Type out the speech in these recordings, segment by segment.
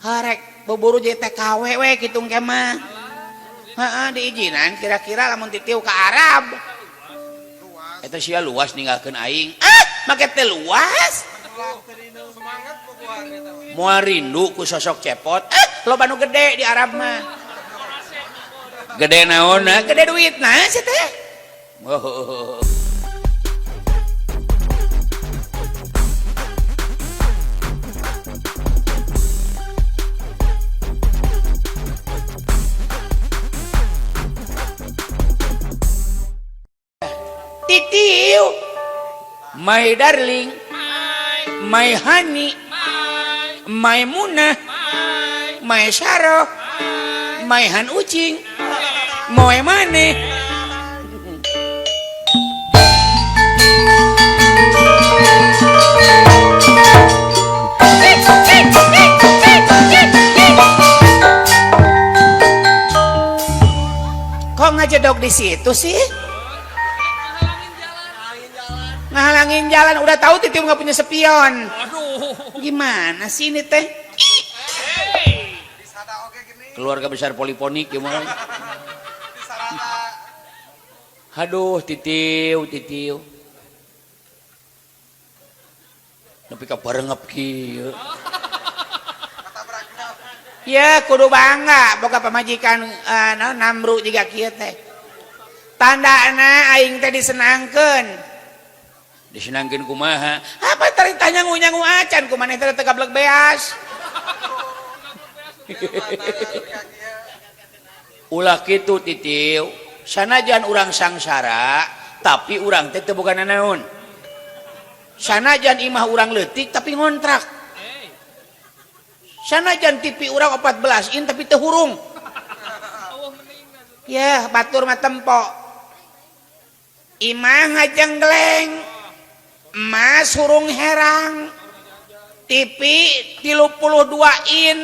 Harek buburu jadi TKW we kitu engke mah. Heeh diizinan kira-kira lamun titiw ka Arab. Eta sia luas ninggalkeun aing. Make teh luas. Moal rindu ku sosok cepot. Loba nu gede di Arab mah. Gede naonna? Gede duitna sia teh. Oh. Titiw, my darling, my honey, my Munah, my Syarah, my Han Ucing, moe maneh. Kok ngajedok di situ sih? Ngehalangin jalan, udah tahu Titiw nggak punya spion. Gimana sih ini teh? Keluarga besar poliponik gimana? Aduh Titiw. Tapi kabarengep kieu. Ya kudu bangga boga pamajikan Namru jiga kieu teh. Tandana aing teh disenangkeun. Disenangkeun kumaha? Apa tari tanya ngunyangu acan kumaneh teh teu gablek beas. Ulah kitu Titiw, sanajan urang sangsara, tapi urang teh teu boga nanaon. Sanajan imah urang leutik tapi ngontrak. Sanajan TV urang 14 in tapi teu hurung. Ya, batur mah tempo. Imah ngajenggleng. Emas hurung herang. TV 32 in.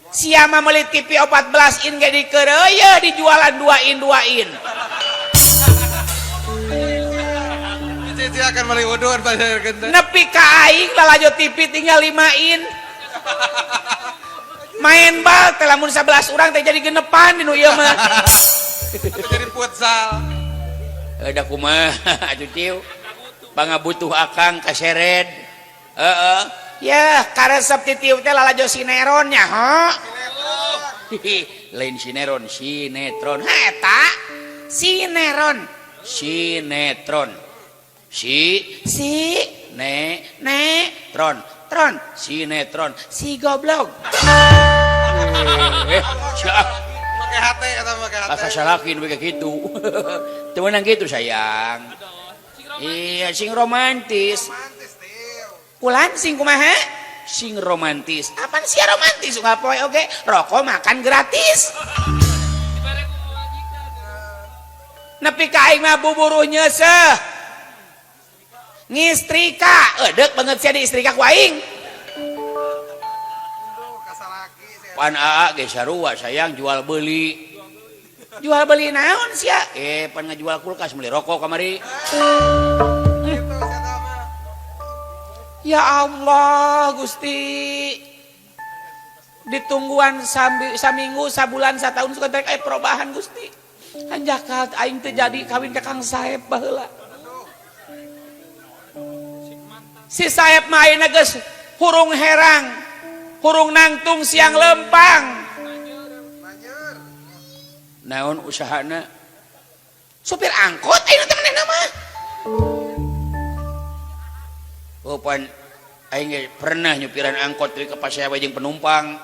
Siama meuli TV 14 in ge dikeureuy dijualan 2 in. Cici akan meuli udun bayakeun teh. Nepi ka aing lalajo TV tinggal 5 in. Main bal teh lamun 11 urang teh jadi genepan dinu ieu mah. Jadi futsal. Da kumaha atuh Tiu? Bangga butuh akang kaseret. Ya karesep Titiw teh lalajo sineronnya lain sinetron eta sinetron sinetron si goblok Pakai hati atau pakai hati. asa salakin begitu kitu teu meunang kitu sayang. Iya sing romantis. Pulan sing kumaha? Sing romantis. Apaan sih romantis? Ngapoe oge rokok makan gratis. Nepi ka aing mah buburuh nyeuseuh. Ngistrika, eudeuh banget sia diistrika ku aing. Pan aa ge sarua sayang jual beli. Jual beli naon sia? Pan ngajual kulkas meuli rokok kamari. Ya Allah Gusti. Ditungguan saminggu, sabulan, satahun suka terek aya perubahan Gusti. Anjakal aing teh jadi kawin ka Kang Saep baheula. Si Saep mah ayeuna geus hurung herang, hurung nangtung siang lempang. Naon usahana? Supir angkot ayeuna teh manehna mah. Oh pan aing pernah nyupiran angkot teh ka pasewa jeung penumpang.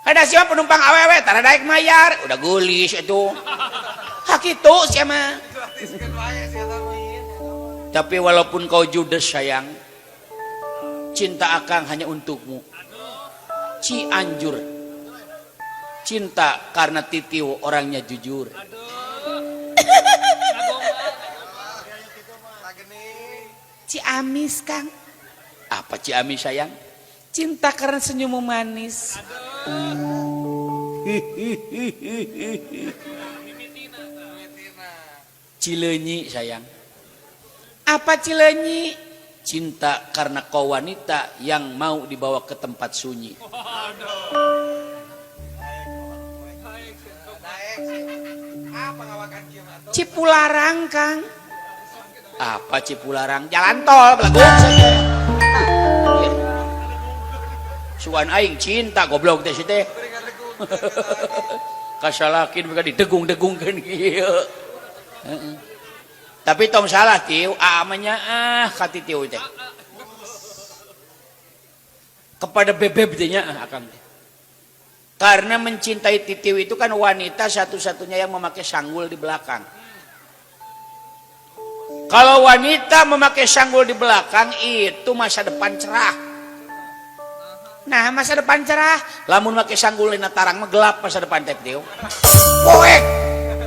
Ada siapa penumpang awewe tara daek mayar, udah gulis atuh. Hak itu sia mah. Tapi walaupun kau judes sayang, cinta akang hanya untukmu. Cianjur. Cinta karena Titiw orangnya jujur. Ciamis Kang. Apa Ciamis sayang? Cinta karena senyummu manis. Cileunyi sayang. Apa Cileunyi? cinta karena kau wanita yang mau dibawa ke tempat sunyi. Cipularang, Kang. Apa Cipularang? Jalan tol belagu saja. Suan aing cinta goblok teh teh. Kasalakin mereka didegung-degungkeun kieu. Tapi tong salah tiu, amanya ka tiu teh. Kepada bebeb teh nya akang teh. Karena mencintai Titiw itu kan wanita satu-satunya yang memakai sanggul di belakang. Kalau wanita memakai sanggul di belakang itu masa depan cerah. Nah, masa depan cerah, lamun make sanggul dina tarang mah gelap masa depan teh Titiw. Poek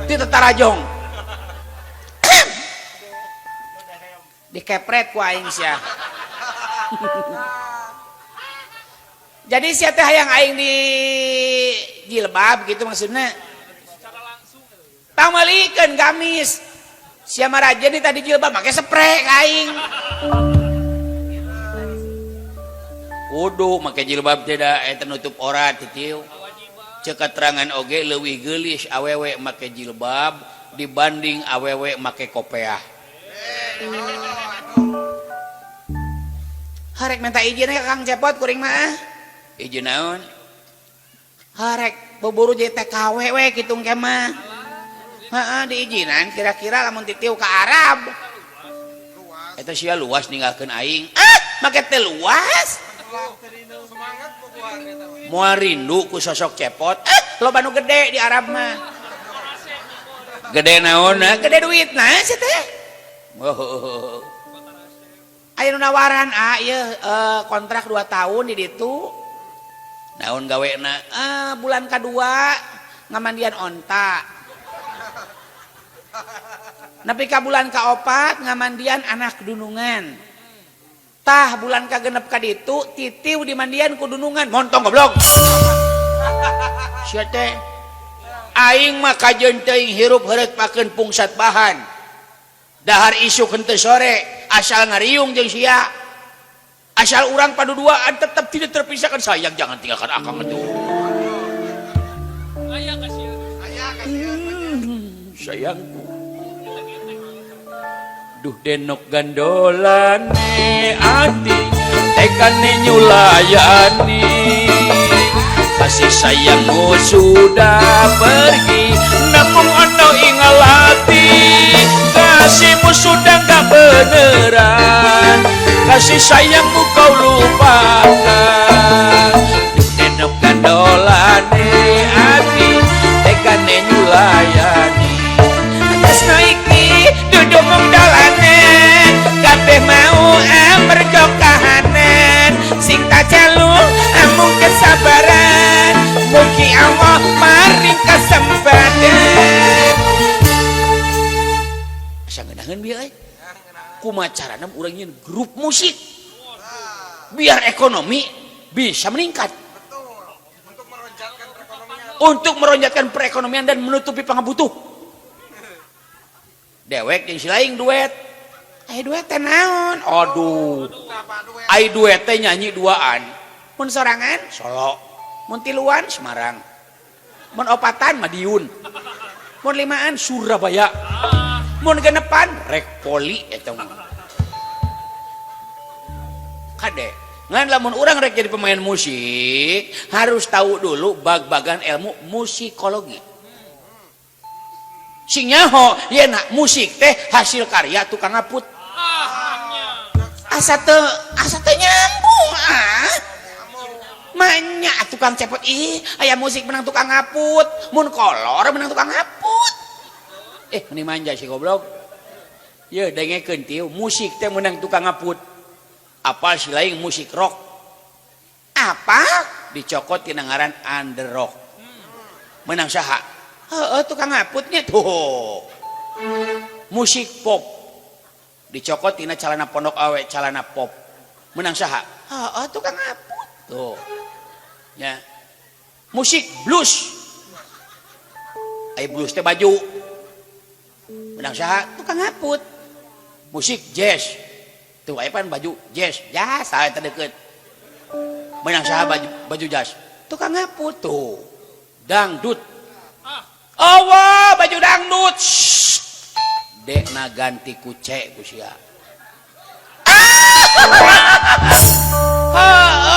di tetarajong. Dikepret ku aing sia. Jadi sia teh hayang aing di jilbab gitu maksudnya. Tamalikeun gamis. Sia maraja di tadi jilbab make spray ka aing. Kudu make jilbab teh da eta nutup aurat Titiw. Ceuk keterangan oge leuwih geulis awewe make jilbab dibanding awewe make kopiah. Harek minta izin ya Kang Cepot kuring mah. Izin naon? Harek buburu jadi TKW we kitu engke mah. Heeh diizinan kira-kira lamun Titiw ka Arab. Eta sia luas ninggalkeun aing. Make teh luas. Moal rindu ku sosok Cepot. Loba nu gede di Arab mah. Gede naonna? Gede duitna sia teh. Aya nu nawaran ieu kontrak 2 tahun di ditu. Naon gawena? Bulan kedua ngamandian onta. Nepi ka bulan kaopat ngamandian anak dunungan. Tah bulan kagenep ka ditu Titiw dimandian ku dunungan. Montong goblok. Sia teh aing mah kajeun teuing hirup heureuk pakeun pungsat bahan. Dahar isuk henteu sore asal ngariung jeung sia. Asal orang paduduaan tetap tidak terpisahkan. Sayang jangan tinggalkan akang itu. Sayangku. Duh denok gandolane ati tekane nyulayani. Kasih sayangmu sudah pergi namun ono ingalati. Kasihmu sudah gak beneran. Kasih sayangmu kau lupakan. Denok gandolane ati tekane nyulayani. Atas naiki duduk mengdolanan kabeh mau amerga kahanan. Sing tajaluk amung kesabaran. Mugi Allah maring kesempatan. Asa ngeunaheun bieu euy. Kumaha carana urang nyeun grup musik biar ekonomi bisa meningkat. Untuk meronjatkan perekonomian dan menutupi pangabutuh. Dewek jeung si laing duet. Aya duet teh naon? Aduh. Ai duet teh nyanyi duaan. Mun sorangan Solo. Mun tiluan Semarang. Mun opatan Madiun. Mun limaan Surabaya. Mun genepan rek poli eta mah. Kade, ngan lamun urang rek jadi pemain musik, harus tahu dulu bag-bagan ilmu musikologi. Sing nyaho yen musik teh hasil karya tukang ngaput. Asa teu nyambung Manya tukang Cepot aya musik menang tukang ngaput, mun kolor menang tukang ngaput. Meni manja si goblok. Ye dengekeun Tiw, musik teh menang tukang ngaput. Apal si lain musik rock. Apa? Dicokot tina ngaran under rock. Menang saha? Tukang ngaputnya tuh. Musik pop. Dicokot tina calana pondok awe, calana pop. Menang saha? Tukang ngaput tuh. Ya. Musik blues. Blues teh baju. Menang saha? Tukang ngaput. Musik jazz. tuh aya pan baju jas aya terdeket menang saha baju jas tukang ngaput tuh dangdut baju dangdut dekna ganti kucek ku sia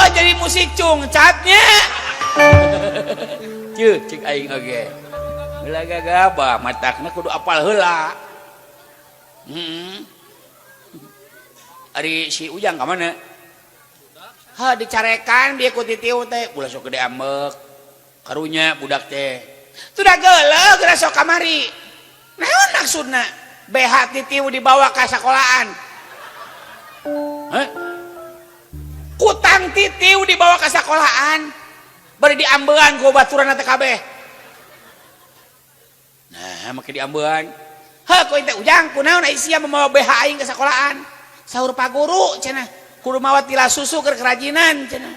jadi musik cungcatnya Ceuh cik aing oge heula gagabah matakna kudu apal heula Ari si Ujang ka mana dicarekan dia ku titiu teh ulah sok gede ambek karunya budak teh sudah geuleuh geura sok kamari naon maksudna BH titiu dibawa ka sekolahan kutang titiu dibawa ke sekolahan bari diambean ku baturan teh kabeh nah make diambean ku teh Ujang kunaon ai sia membawa BH aing ke sekolahan saur Pak Guru cenah kudu mawa tila susu keur kerajinan cenah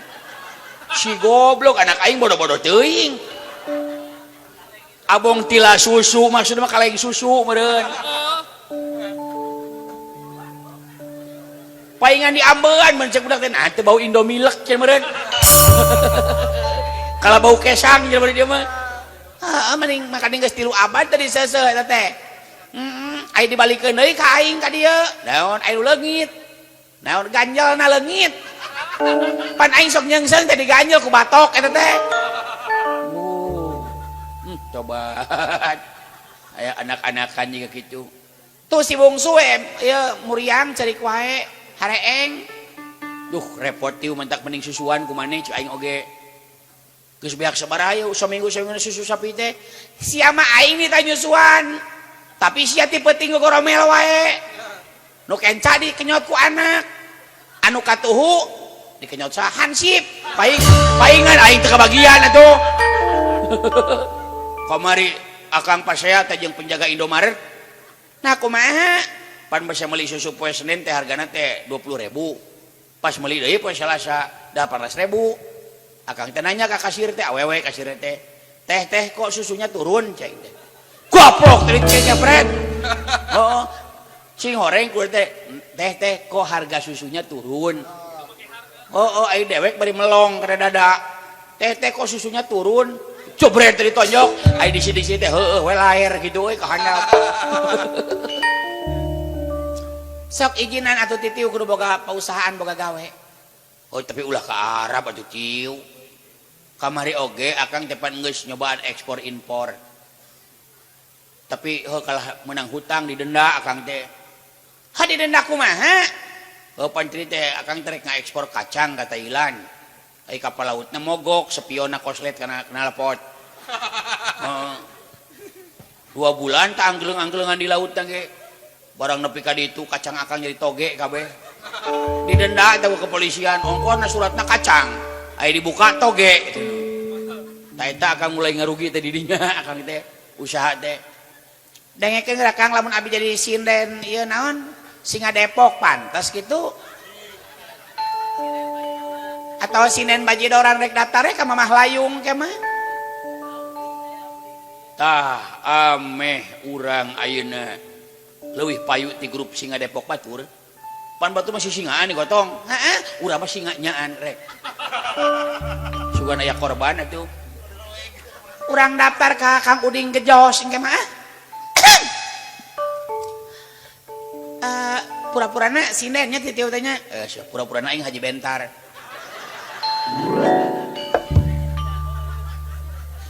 si goblok anak aing bodoh-bodoh teuing abong tila susu maksudna mah kaleng susu meureun paingan diambean mencek budak teh nah teu bau Indomilek cenah meureun kalau bau kesang cenah bari dia mah mending makan geus 3 abad tadi seuseuh eta teh aya dibalikeun deui ka aing ka dieu naon aya nu leungit naon ganjelna leungit pan aing sok nyeungseng teh diganjel ku batok eta teh coba aya anak-anakan juga kitu tuh si bungsu ieu muriang cerik wae hareeng duh repot tiu mentak mending susuan ku maneh cik aing oge geus beak sabaraha seminggu susu sapi teh sia mah aing ditanya nyusuan tapi sia ti peuting goromel wae nu kenca dikenyot ku anak anu katuhu dikenyot sa hansip paingan aing teu kabagian atuh kamari akang pasea teh jeung penjaga Indomaret nah kumaha pan bisa meuli susu poe Senin teh hargana teh 20.000 pas meuli deui poe Salasa 18.000 akang teh nanya ka kasir teh awewe kasir teh teh kok susunya turun ceng teh goblok teh cepret sing horeng ku teh teh kok harga susunya turun ai dewek bari melong kada dada teh kok susunya turun jebret teh ditonjok ai disi-disi teh heueuh we lair kitu euy ka handap sok ijinan atuh titiu kudu boga pausahaan boga gawe tapi ulah ka Arab atuh tiu kamari oge akang teh pan geus nyobaan ekspor impor tapi kalah menang hutang didenda akang teh didenda kumaha pan teh akang teh ngaekspor kacang ka Thailand ai kapal lautna mogok sepionna koslet kana knalpot 2 bulan tak anggeleng-anggelengan di laut ge barang nepi ka ditu kacang akang jadi toge kabeh didenda eta ku kepolisian ongkosna suratna kacang aya dibuka toge eta akang mulai ngarugi teh di dinya akang teh usaha teh dengekeun rakang lamun abi jadi sinden ieu naon singa Depok pantas gitu atau sinden bajidoran rek daftar ka Mamah Layung ke mah tah ameh urang ayeuna leuwih payu ti grup singa Depok batur pan batu masih singaan nih gotong urang mah singa nyaan rek sugan aya korban atuh urang daftar ka Kang Uding Gejos engke mah pura-purana sindennya titiu teh nya pura-purana aing Haji Bentar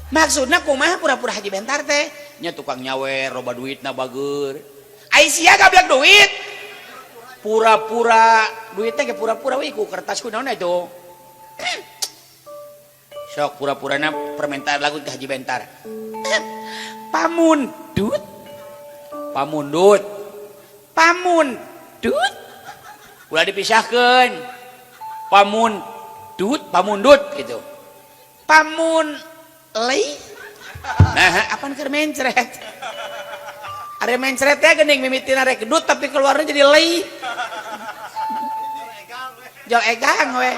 maksudna kumaha pura-pura Haji Bentar teh nya tukang nyawer roba duitna bager ai sia gablek duit pura-pura duitnya ke pura-pura we ku kertas ku naon itu sok pura-purana permintaan lagu ke Haji Bentar pamundut ulah dipisahkeun pamundut gitu lei nah apaan keur mencret ada mencret teh geuning mimitina rek dut tapi keluarnya jadi lei jol egang we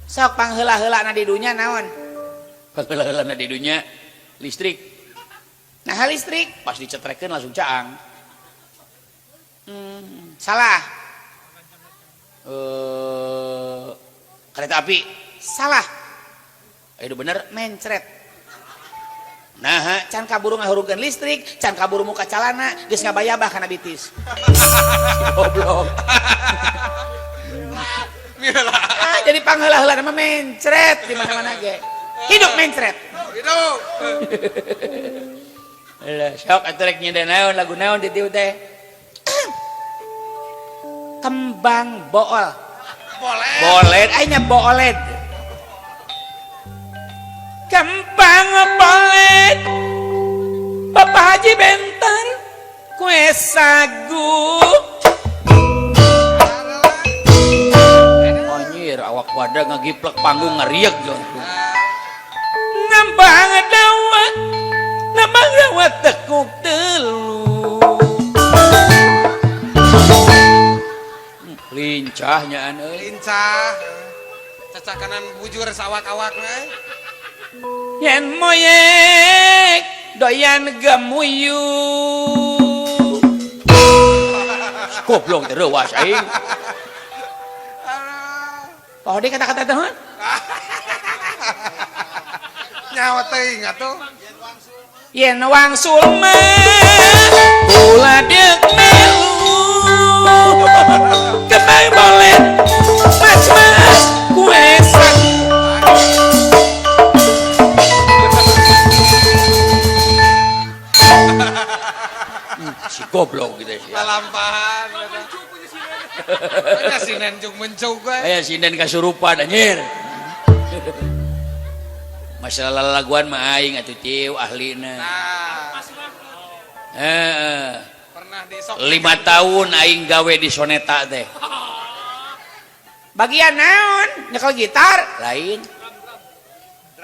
sok pangheula-heula na di dunya naon pangheula-heula na di dunya listrik nah listrik pas dicetrekeun langsung caang Salah. Kereta api. Salah. Itu bener mencret. Nah, can kaburu ngahurungkeun listrik, can kaburu muka calana, geus ngabayabah kana bitis. Goblok. Jadi pangheulah-heula nama mencret di mana-mana ge. Hidup mencret. Hidup. Lah, sok atuh rek nyieun naon lagu naon di dieu teh. Kembang bool. Boled aya boled. Kembang boled. Bapak Haji bentar kue sagu. Anjir awak wadah ngagiplek panggung ngarieg gitu. Ngambang dawa. Nambang dawa tekuk telu. Lincahnya euy. Lincah. Cacah kanan bujur sawak-awak euy. Yen moyek doyan gamuyu. Goblok teh reuwas aing. Oh dia kata-kata teh heuh. Nyawa teuing atuh. Yen wangsul mah ulah deuk melu. Kembang boleh mas kue sagu. Si goblok gitu sih. Kalampahan. Aya sinen jeung mencuk we. Aya sinden kasurupan anjir. Masalah laguan mah aing atuh ciu ahlina. Nah. Pernah di sok 5 tahun aing gawe di soneta teh. Bagian naon? Nyekel gitar? Lain.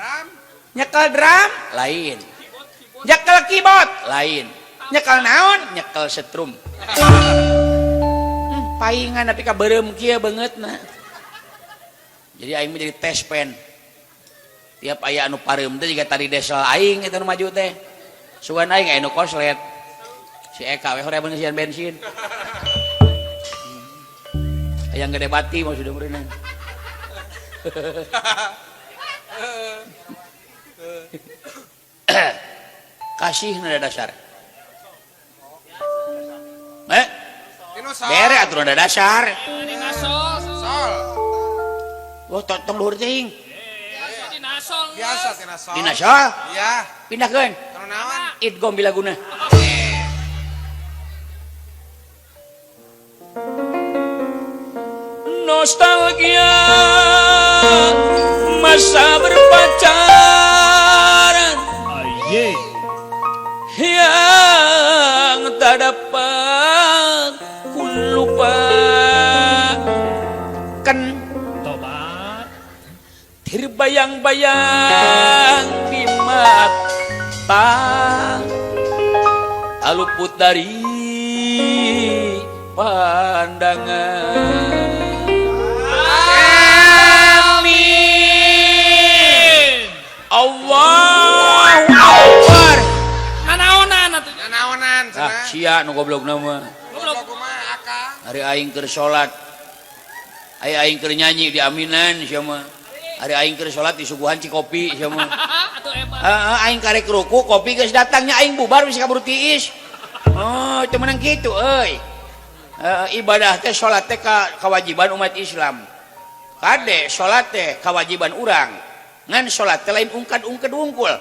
drum. Nyekel drum? Lain. Nyekel keyboard? Lain. Nyekel naon? Nyekel setrum. Paingan tapi kaberem kieu beungeutna. Jadi aing menjadi test pen. Tiap aya anu pareum teh jiga tadi desel aing eta nu maju teh. Sugan aing aya nu koslet. Si Eka we hoream ngisian bensin. Aya gede bati mah sudah meureunang. Kasih nada dasar. Bere aturan nada dasar. Sol. Wah, tong luhur teuing. Biasa tina sol. Dina sol? Iya. Pindahkeun. Anu naon? Idgom bilaguna. Nostalgia masa berpacaran yang tak dapat kulupakan. Terbayang-bayang di mata, tak luput dari pandangan. Allahu Akbar. Nanaonan cenah. Sia nu goblok nama. Goblok kumaha akang? Hari aing keur salat. Aing keur nyanyi di aminan sia mah. Hari aing keur salat di suguhan Cikopi sia mah. Atuh hebat. Aing karek ruku, kopi geus datangnya aing bubar bisa kaburu tiis. Oh, teu meunang kitu euy. Ibadah teh salat teh kawajiban umat Islam. Kade salat teh kawajiban urang. Ngan salat teh lain ungkad-ungkad wungkul.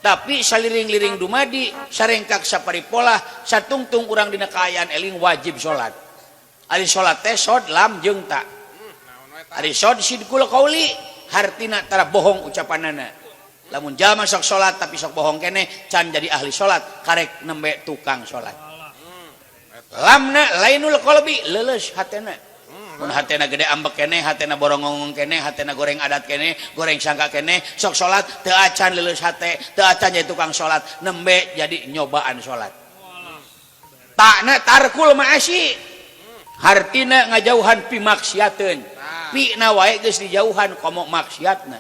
Tapi saliring-liring dumadi sarengkak saparipolah satungtung urang dina kaayaan eling wajib salat. Ari salat teh sod lam jeung ta. Ari sod sidqul qauli hartina tara bohong ucapanana. Lamun jalma sok salat tapi sok bohong keneh can jadi ahli salat karek nembe tukang salat. Lamna lainul qalbi leuleus hatena. Mun hatena gede ambek keneh, hatena borongong keneh, hatena goreng adat keneh, goreng sangka keneh, sok salat teu acan leuleus hate, teu acan jadi tukang salat, nembe jadi nyobaan salat. Takna tarkul ma'asi. Hartina ngajauhan pi maksiateun. Pina wae geus dijauhan komo maksiatna.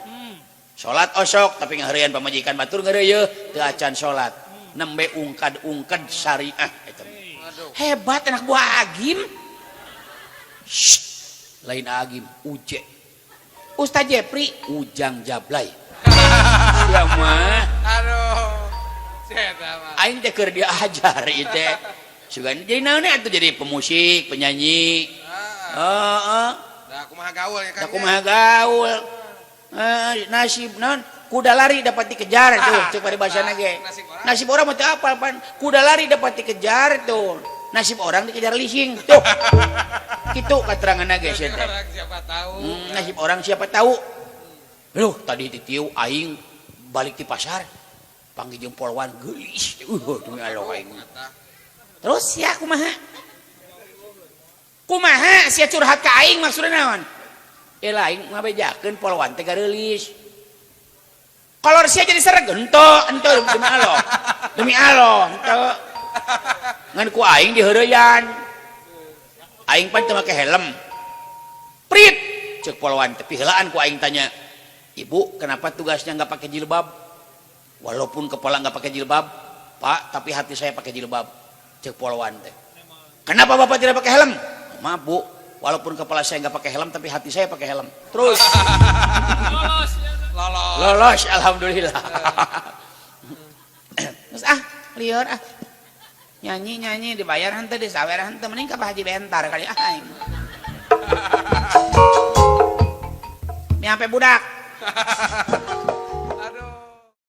Salat osok tapi ngaheureun pamajikan batur ngeureuyeuh teu acan salat. Nembe ungkad-ungkad syariah eta. Hebat anak buah Agim. Shh, lain Agim, Uje. Ustaz Jepri, Ujang Jablay. Ya mah. Aduh. Saya mah. Aing teh keur diajar ieu teh. Sugan jadi naon atuh jadi pemusik, penyanyi. Heeh. Da kumaha gaul ya kan. Da kumaha gaul. Nasib naon? Kuda lari dapat dikejar tuh, cek pada bahasana ge. Nasib orang mah teu apal pan. Kuda lari dapat dikejar tuh. Nasib orang dikejar leasing tuh. Kitu kateranganna ge sia teh. Siapa tahu. Nasib orang siapa tahu. Loh, tadi ditiu aing balik di pasar. Panggil jeung polwan geulis. Demi Allah aing. Terus ya kumaha? Kumaha sia curhat ka aing maksudna naon? Aing ngabejakeun polwan teh gareulis. Kolor sia jadi sereg ento demi Allah. Demi Allah ento. Ngan ku aing diheureyan. Aing pan teu make helm. Prit ceuk polwan teh piheulaan ku aing tanya. Ibu, kenapa tugasnya nggak pakai jilbab? Walaupun kepala nggak pakai jilbab, Pak, tapi hati saya pakai jilbab. Cek polwan teh. Kenapa Bapak tidak pakai helm? Maaf, Bu. Walaupun kepala saya nggak pakai helm, tapi hati saya pakai helm. Terus. Lolos, alhamdulillah. Terus liur nyanyi dibayar henteu disawer henteu mending ka Pak Haji Bentar kali aing. Ini sampai budak.